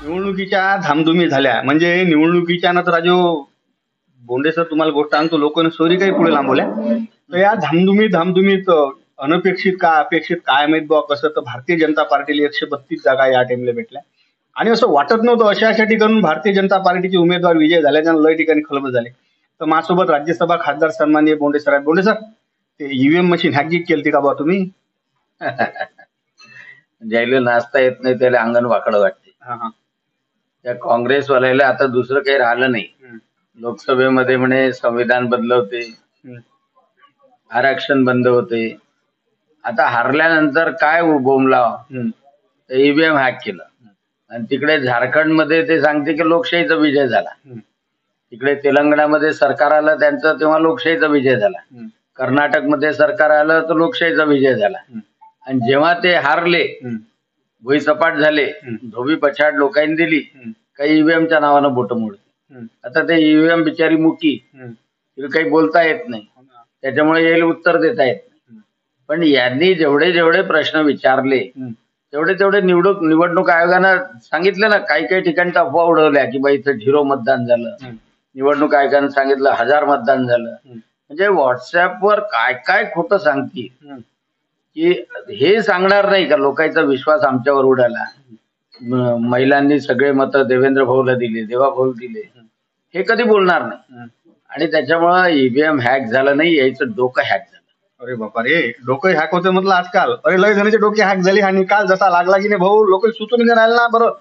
निवडणुकीच्या धामधुमी झाल्या म्हणजे निवडणुकीच्या नंतर राजू बोंडे सर तुम्हाला गोष्ट सांगतो लोकांनी स्टोरी काही पुढे लांबवल्या तर या धामधुमीत अनपेक्षित का अपेक्षित काय माहित बुवा कसं तर भारतीय जनता पार्टीला 132 जागा या टाइमला भेटल्या आणि असं वाटत नव्हतं अशा ठिकाणून भारतीय जनता पार्टीचे उमेदवार विजय झाल्याच्या लय ठिकाणी खलबत झाले. तर माझ्यासोबत राज्यसभा खासदार सन्माननीय बोंडे सर आहेत. बोंडे सर ते ईव्हीएम मशीन हॅक केलती का बा तुम्ही? ज्याला नाचता येत नाही त्याला अंगण वाकडं वाटते. हा हा त्या काँग्रेसवाल्याला आता दुसरं काही राहिलं नाही. लोकसभेमध्ये म्हणे संविधान बदलवते, आरक्षण बंद होते. आता हारल्यानंतर काय बोंबलाव, ईव्हीएम हॅक केलं आणि तिकडे झारखंडमध्ये ते सांगते की लोकशाहीचा विजय झाला. तिकडे तेलंगणामध्ये सरकार आलं त्यांचं तेव्हा लोकशाहीचा विजय झाला. कर्नाटकमध्ये सरकार आलं तर लोकशाहीचा विजय झाला. आणि जेव्हा ते हारले, भुईसपाट झाले, धोबी पछाड लोकांनी दिली, काही ईव्हीएमच्या नावानं बोट मोडली. आता ते ईव्हीएम बिचारी मुकी, तिला काही बोलता येत नाही, त्याच्यामुळे यायला उत्तर देता येत नाही. पण यांनी जेवढे प्रश्न विचारले तेवढे निवडणूक आयोगानं सांगितलं ना, काही ठिकाणच्या अफवा उडवल्या की बाई इथं 0 मतदान झालं. निवडणूक आयोगानं सांगितलं 1000 मतदान झालं. म्हणजे व्हॉट्सअपवर काय खोटं सांगतील की हे सांगणार नाही का लोकांचा विश्वास आमच्यावर उडाला. महिलांनी सगळे मत देवेंद्र भाऊला दिले, देवा भाऊ दिले, हे कधी बोलणार नाही. आणि त्याच्यामुळं ईव्हीएम हॅक झालं नाही, यायचं डोकं हॅक झालं. अरे बापा रे, डोकं हॅक होते म्हटलं आजकाल. अरे लय जणांचे डोके हॅक झाले आणि काल जसा लागला की नाही भाऊ लोक सुचून नाही राहिलं ना. बरं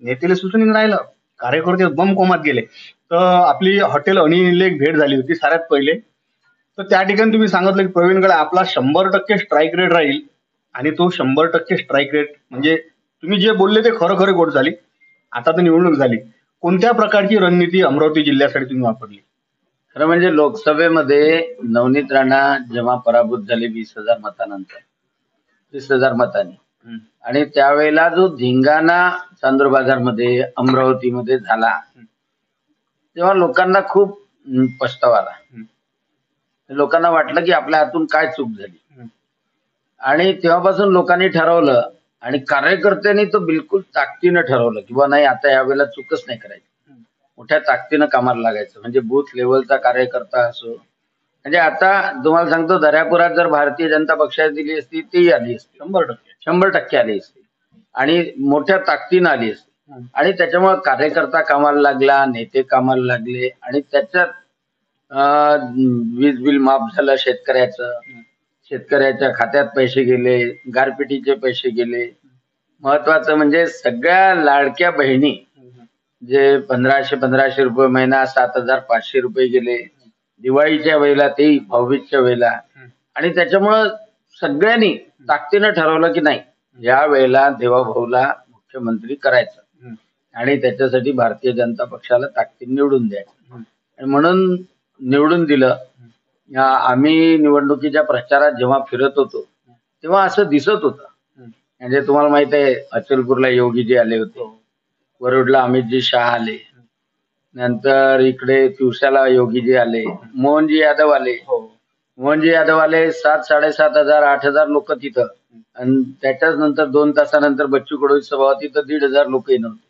नेतेला सुचून नाही राहिलं, कार्यकर्ते बम कोमात गेले. तर आपली हॉटेल अनिल एक भेट झाली होती साऱ्यात पहिले. तर त्या ठिकाणी तुम्ही सांगितलं की प्रवीणकडे आपला 100% स्ट्राईक रेट राहील आणि तो 100% स्ट्राईक रेट म्हणजे तुम्ही जे बोलले ते खरं गोट झाली. आता तर निवडणूक झाली, कोणत्या प्रकारची रणनीती अमरावती जिल्ह्यासाठी तुम्ही वापरली? खरं म्हणजे लोकसभेमध्ये नवनीत राणा जेव्हा पराभूत झाले 20,000 मतानंतर, 30,000 मतांनी, आणि त्यावेळेला जो धिंगाणा चांदूर बाजारमध्ये अमरावतीमध्ये झाला तेव्हा लोकांना खूप पछतावा आला. लोकांना वाटलं की आपल्या हातून काय चूक झाली. आणि तेव्हापासून लोकांनी ठरवलं आणि कार्यकर्त्यांनी तो बिलकुल ताकदीनं ठरवलं की बा नाही आता यावेळेला चूकच नाही करायची, मोठ्या ताकदीनं कामाला लागायचं. म्हणजे बूथ लेवलचा कार्यकर्ता असो, म्हणजे आता तुम्हाला सांगतो दर्यापुरात जर भारतीय जनता पक्षाने दिली असती ती आली असती, 100% आली असती आणि मोठ्या ताकदीनं आली असती. आणि त्याच्यामुळे कार्यकर्ता कामाला लागला, नेते कामाला लागले आणि त्याच्यात वीज बिल माफ झालं शेतकऱ्याचं, शेतकऱ्याच्या खात्यात पैसे गेले, गारपिटीचे पैसे गेले. महत्वाचं म्हणजे सगळ्या लाडक्या बहिणी जे 1500 रुपये महिना, 7,500 रुपये गेले दिवाळीच्या वेळेला, ते भाऊबीजच्या वेळेला. आणि त्याच्यामुळं सगळ्यांनी ताकदीनं ठरवलं की नाही या वेळेला देवाभाऊला मुख्यमंत्री करायचं आणि त्याच्यासाठी भारतीय जनता पक्षाला ताकदीने निवडून द्यायचं. आणि म्हणून निवडून दिलं. आम्ही निवडणुकीच्या प्रचारात जेव्हा फिरत होतो तेव्हा असं दिसत होतं. म्हणजे तुम्हाला माहित आहे अचलपूरला योगीजी आले होते, वरुडला अमितजी शहा आले, नंतर इकडे तिवसाला योगीजी आले, मोहनजी यादव आले. मोहनजी यादव आले, 7,000-7,500 8,000 लोक तिथं. आणि त्याच्याच नंतर 2 तासानंतर बच्चू कडू सभा होती तर 1,500 लोक येत होते.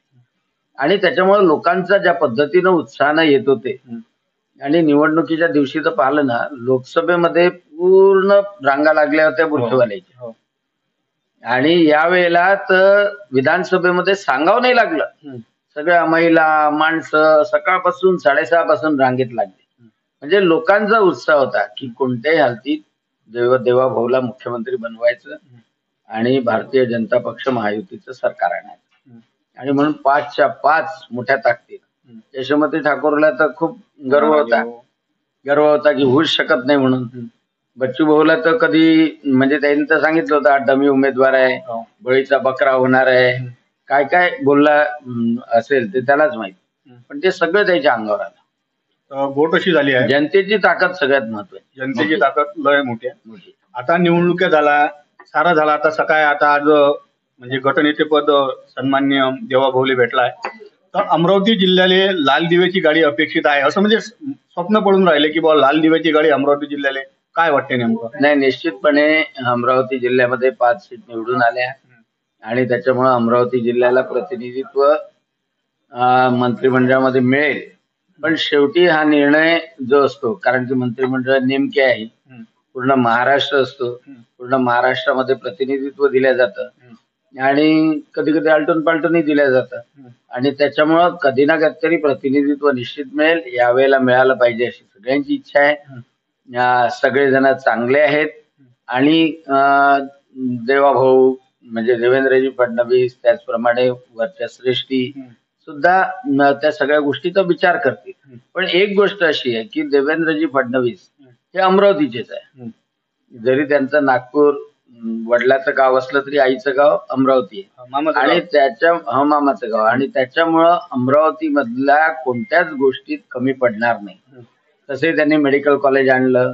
आणि त्याच्यामुळे लोकांचा ज्या पद्धतीनं उत्साहानं येत होते. आणि निवडणुकीच्या दिवशी तर पाहिलं ना, लोकसभेमध्ये पूर्ण रांगा लागल्या होत्या बुरखेवाल्याच्या. आणि यावेळेला तर विधानसभेमध्ये सांगावं नाही लागलं, सगळ्या महिला माणसं सकाळपासून 6:30 पासून रांगेत लागले. म्हणजे लोकांचा उत्साह होता की कोणत्याही हालतीत देवा भाऊला मुख्यमंत्री बनवायचं आणि भारतीय जनता पक्ष महायुतीचं सरकार आणायचं. आणि म्हणून 5च्या 5 मोठ्या ताकदीत यशोमती ठाकूरला तर खूप गर्व होता की होऊच शकत नाही म्हणून. बच्चू भाऊला तर कधी म्हणजे त्यांनी तर सांगितलं होतं डमी उमेदवार आहे, बळीचा बकरा होणार आहे, काय बोलला असेल ते त्यालाच माहिती. पण ते सगळं त्याच्या अंगावर आलं. वोट अशी झाली आहे, जनतेची ताकद सगळ्यात महत्वाची, जनतेची ताकद लय मोठी आहे. आता निवडणुका झाला, सारा झाला. आता सकाळी आता आज म्हणजे गटनेतेपद सन्माननीय देवा भाऊले भेटलाय. तर अमरावती जिल्ह्याला लाल दिव्याची गाडी अपेक्षित आहे असं म्हणजे स्वप्न पडून राहिले की बाबा लाल दिव्याची गाडी अमरावती जिल्ह्याला काय वाटते नेमकं? नाही, निश्चितपणे अमरावती जिल्ह्यामध्ये 5 सीट निवडून आल्या आणि त्याच्यामुळे अमरावती जिल्ह्याला प्रतिनिधित्व मंत्रिमंडळामध्ये मिळेल. पण शेवटी हा निर्णय जो असतो, कारण की मंत्रिमंडळ नेमके आहे, पूर्ण महाराष्ट्र असतो, पूर्ण महाराष्ट्रामध्ये प्रतिनिधित्व दिलं जातं आणि कधी कधी आलटून पालटूनही दिलं जातं आणि त्याच्यामुळं कधी ना कधीतरी प्रतिनिधित्व निश्चित मिळेल. यावेळेला मिळालं पाहिजे अशी सगळ्यांची इच्छा आहे. सगळेजण चांगले आहेत आणि देवाभाऊ म्हणजे देवेंद्रजी फडणवीस, त्याचप्रमाणे वरच्या श्रेष्ठी सुद्धा त्या सगळ्या गोष्टीचा विचार करतील. पण एक गोष्ट अशी आहे की देवेंद्रजी फडणवीस हे अमरावतीचेच आहे. जरी त्यांचं नागपूर वडिलाचं गाव असलं तरी आईचं गाव अमरावती आहे आणि मामाचं गाव आणि त्याच्यामुळं अमरावती मधल्या कोणत्याच गोष्टीत कमी पडणार नाही. तसे त्यांनी मेडिकल कॉलेज आणलं,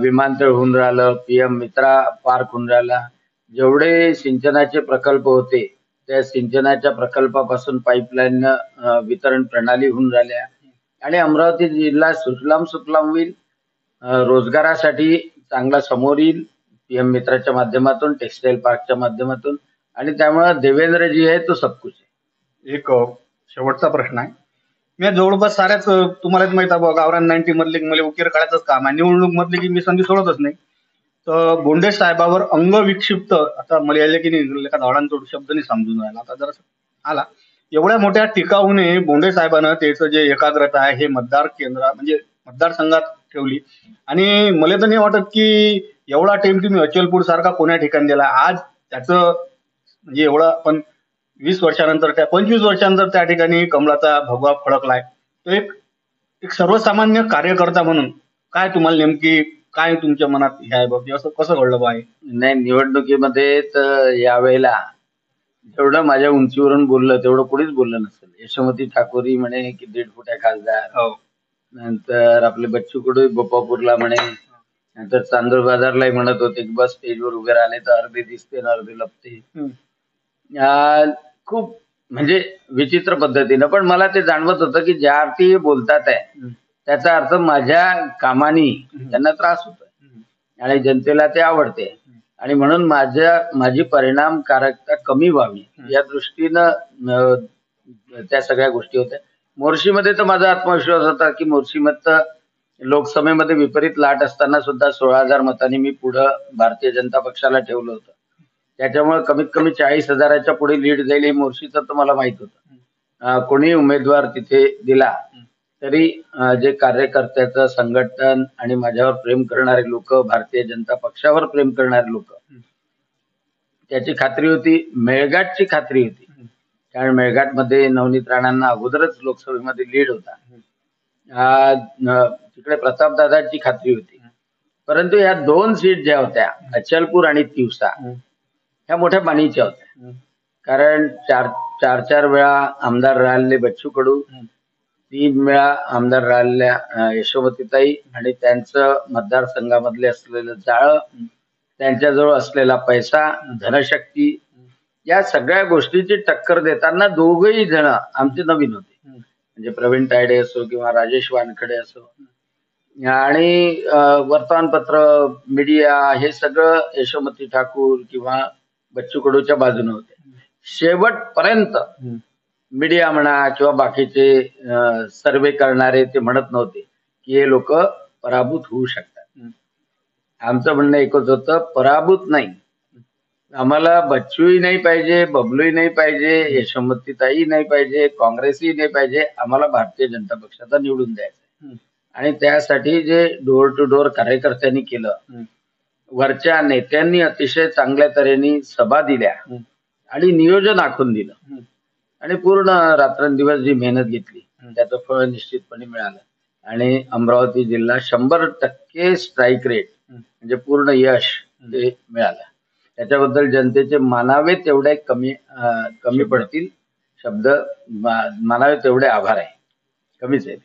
विमानतळ होऊन राहिलं, PM मित्रा पार्क होऊन राहिला, जेवढे सिंचनाचे प्रकल्प होते त्या सिंचनाच्या प्रकल्पापासून पाईपलाईन वितरण प्रणाली होऊन राहिल्या आणि अमरावती जिल्हा सुजलाम सुफलाम होईल. रोजगारासाठी चांगला समोर येईल PM मित्राच्या माध्यमातून, टेक्सटाईल पार्कच्या माध्यमातून आणि त्यामुळे देवेंद्रजी आहे तो सब कुछ आहे. एक शेवटचा प्रश्न आहे. मी जवळपास साऱ्याच तुम्हालाच माहित आहे गावरान 90 मधले मला उकीर काढायचंच काम आहे. निवडणूक मधली की मी संधी सोडतच नाही. तर बोंडे साहेबावर अंगविक्षिप्त, आता मला यायला की नाही एका धावडांचा शब्द नाही समजून राहिला, आता जरा आला. एवढ्या मोठ्या टिकाऊने बोंडे साहेबांना त्याचं जे एकाग्रता आहे हे मतदार केंद्र म्हणजे मतदारसंघात ठेवली आणि मला तर नाही वाटत की एवढा टाइम तुम्ही अचलपूर सारखा कोण्या ठिकाणी दिला. आज त्याचं म्हणजे एवढा पण 20 वर्षानंतर 25 वर्षानंतर त्या ठिकाणी कमळाचा भगवा फडकलाय. तो एक सर्वसामान्य कार्यकर्ता म्हणून काय तुम्हाला नेमकी काय तुमच्या मनात हे आहे बाबा, असं कसं घडलं बा? नाही, निवडणुकीमध्ये तर यावेळेला जेवढं माझ्या उंचीवरून बोललं तेवढं कोणीच बोललं नसेल. यशोमती ठाकूरही म्हणे की 1.5 फुट्या खासदार, नंतर आपले बच्चू कडू गोपापूरला म्हणे, नंतर चांदूर बाजारलाही म्हणत होते की बस स्टेजवर उभे राहिले तर अर्धे दिसते ना अर्धे लपते. खूप म्हणजे विचित्र पद्धतीनं, पण मला ते जाणवत होतं की ज्या अर्थी बोलतात आहे त्याचा अर्थ माझ्या कामानी त्यांना त्रास होतोय आणि जनतेला ते आवडते आणि म्हणून माझी परिणामकारकता कमी व्हावी या दृष्टीनं त्या सगळ्या गोष्टी होत्या. मोर्शीमध्ये तर माझा आत्मविश्वास होता की मोर्शीमध्ये लोकसभेमध्ये विपरीत लाट असताना सुद्धा 16,000 मतांनी मी पुढं भारतीय जनता पक्षाला ठेवलं होतं. त्याच्यामुळे कमीत कमी 40,000च्या पुढे लीड जाईल हे मोर्शीचं तर मला माहित होतं. कोणी उमेदवार तिथे दिला तरी जे कार्यकर्त्याचं संघटन आणि माझ्यावर प्रेम करणारे लोक, भारतीय जनता पक्षावर प्रेम करणारे लोक, त्याची खात्री होती. मेळघाटची खात्री होती, कारण मेळघाटमध्ये नवनीत राणांना अगोदरच लोकसभेमध्ये लीड होता. तिकडे प्रतापदादांची खात्री होती. परंतु या 2 सीट ज्या होत्या अचलपूर आणि तिवसा ह्या मोठ्या पाणीच्या होत्या, कारण चार वेळा आमदार राहिलेले बच्चू कडू, 3 वेळा आमदार राहिलेल्या यशोमतीताई आणि त्यांचं मतदारसंघामधले असलेलं जाळं, त्यांच्याजवळ असलेला पैसा, धनशक्ती, या सगळ्या गोष्टीची टक्कर देताना दोघही जण आमचे नवीन होते. म्हणजे प्रवीण तायडे असो किंवा राजेश वानखडे असो आणि वर्तमानपत्र, मीडिया, हे सगळं यशोमती ठाकूर किंवा बच्चू कडूच्या बाजूने होते. शेवटपर्यंत मीडिया म्हणा किंवा बाकीचे सर्वे करणारे ते म्हणत नव्हते की हे लोक पराभूत होऊ शकतात. आमचं म्हणणं एकच होतं, पराभूत नाही, आम्हाला बच्चूही नाही पाहिजे, बबलूही नाही पाहिजे, यशोमतीताई नाही पाहिजे, काँग्रेसही नाही पाहिजे, आम्हाला भारतीय जनता पक्षाचा निवडून द्यायचा. आणि त्यासाठी जे डोर टू डोर कार्यकर्त्यांनी केलं, वरच्या नेत्यांनी अतिशय चांगल्या तऱ्हेने सभा दिल्या आणि नियोजन आखून दिलं आणि पूर्ण रात्रंदिवस जी मेहनत घेतली त्याचं फळ निश्चितपणे मिळालं आणि अमरावती जिल्हा 100% स्ट्राईक रेट म्हणजे पूर्ण यश ते मिळालं. त्याच्याबद्दल जनतेचे मानावे तेवढे कमी पडतील शब्द, मानावे तेवढे आभार आहे, कमीच आहे.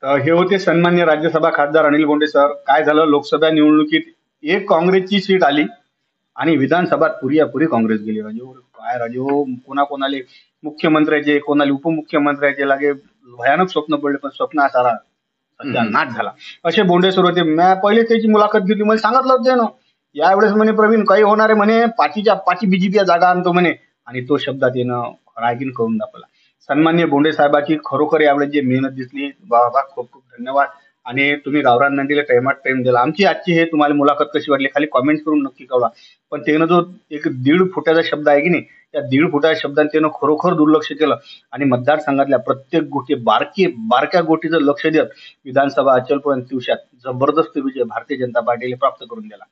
तर हे होते सन्मान्य राज्यसभा खासदार अनिल बोंडे सर. काय झालं, लोकसभा निवडणुकीत एक काँग्रेसची सीट आली आणि विधानसभात पुरी काँग्रेस गेली. राजू काय राजू, कोणाले मुख्यमंत्र्याचे, कोणाला उपमुख्यमंत्र्याचे लागे भयानक स्वप्न पडले, पण स्वप्न सारा सध्या नाश झाला. असे बोंडे सर होते. मी पहिले त्याची मुलाखत घेतली, मला सांगितलं होतं ना यावेळेस म्हणे प्रवीण काही होणार आहे म्हणे, पाचीच्या पाची बीजेपी जागा आणतो म्हणे. आणि तो शब्दात येणं रागीन करून दाखवला. सन्माननीय बोंडे साहेबाची खरोखर यावेळेस जी मेहनत दिसली, बाबा खूप खूप धन्यवाद. आणि तुम्ही गावरान नंदीला टाइमात टाइम दिला. आमची आजची हे तुम्हाला मुलाखत कशी वाटली खाली कॉमेंट करून नक्की कळवा. पण त्यानं जो एक 1.5 फुटाचा शब्द आहे की नाही, त्या 1.5 फुटाच्या शब्दाने त्यानं खरोखर दुर्लक्ष केलं. आणि मतदारसंघातल्या प्रत्येक गोष्टी बारक्या गोष्टीचं लक्ष देत विधानसभा अचलपूर आणि तिवशात जबरदस्त विजय भारतीय जनता पार्टीला प्राप्त करून दिला.